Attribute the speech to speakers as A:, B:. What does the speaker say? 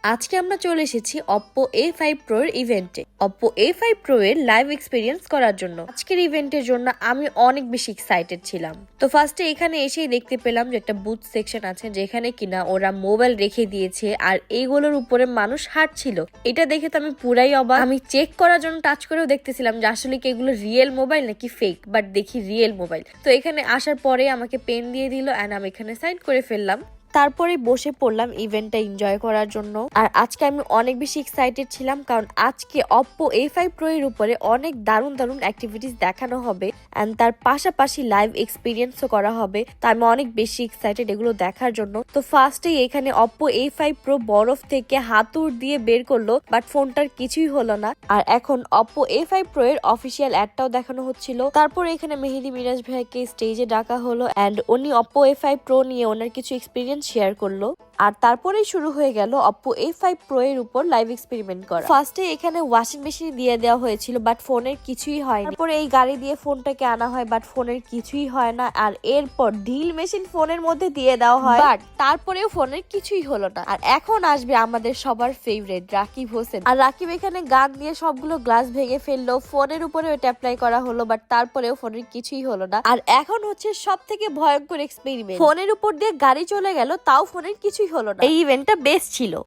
A: আজকে আমরা চলে এসেছি Oppo A5 Pro এর ইভেন্টে। Oppo A5 Pro এর লাইভ এক্সপেরিয়েন্স করার জন্য। আজকের ইভেন্টের জন্য আমি অনেক বেশি এক্সাইটেড ছিলাম। তো ফার্স্টে এখানে এসেই দেখতে পেলাম যে একটা বুথ সেকশন আছে যেখানে কিনা ওরা মোবাইল রেখে দিয়েছে আর এইগুলোর উপরে মানুষ হাঁটছিল। এটা দেখে তো আমি পুরাই অবাক। আমি চেক করার জন্য টাচ করেও দেখতেছিলাম যে আসলে কি এগুলো রিয়েল মোবাইল নাকি ফেক, বাট দেখি রিয়েল মোবাইল। তো এখানে আসার পরে আমাকে পেন দিয়ে দিল এন্ড আমি এখানে সাইন করে ফেললাম। তারপরে বসে পড়লাম ইভেন্টটা এনজয় করার জন্য। আর আজকে আমি অনেক বেশি এক্সাইটেড ছিলাম কারণ আজকে Oppo A5 Pro এর উপরে অনেক দারুণ দারুণ অ্যাক্টিভিটিস দেখানো হবে এন্ড তার পাশাপাশি লাইভ এক্সপিরিয়েন্সও করা হবে। তাই আমি অনেক বেশি এক্সাইটেড এগুলো দেখার জন্য। তো ফার্স্টেই এখানে Oppo A5 Pro বরফ থেকে হাতুড় দিয়ে বের করলো, বাট ফোনটার কিছুই হলো না। আর এখন Oppo A5 Pro এর অফিসিয়াল অ্যাডটাও দেখানো হচ্ছিল। তারপরে এখানে মেহেদি মিরাজ ভাইকে স্টেজে ডাকা হলো এন্ড উনি Oppo A5 Pro নিয়ে ওনার কিছু এক্সপিরিয়েন্স শেয়ার করলো। আর তারপরেই শুরু হয়ে গেল Oppo A5 Pro এর উপর লাইভ এক্সপেরিমেন্ট করা। ফার্স্টে এখানে ওয়াশিং মেশিন দিয়ে দেওয়া হয়েছিল, বাট ফোনের কিছুই হয়নি। তারপরে এই গাড়ি দিয়ে ফোনটাকে আনা হয়, বাট ফোনের কিছুই হয় না। আর এরপর ড্রিল মেশিন ফোনের মধ্যে দিয়ে দেওয়া হয়, বাট তারপরেও ফোনের কিছুই হলো না। আর এখন আসবে আমাদের সবার ফেভারিট রাকিব হোসেন। আর রাকিব এখানে গান দিয়ে সবগুলো গ্লাস ভেঙে ফেললো। ফোনের উপরে ওটা অ্যাপ্লাই করা হলো, বাট তারপরেও ফোনের কিছুই হলো না। আর এখন হচ্ছে সব থেকে ভয়ঙ্কর এক্সপেরিমেন্ট, ফোনের উপর দিয়ে গাড়ি চলে গেল, তাও ফোনের কিছুই হলো না। এই ইভেন্টটা বেস্ট ছিল।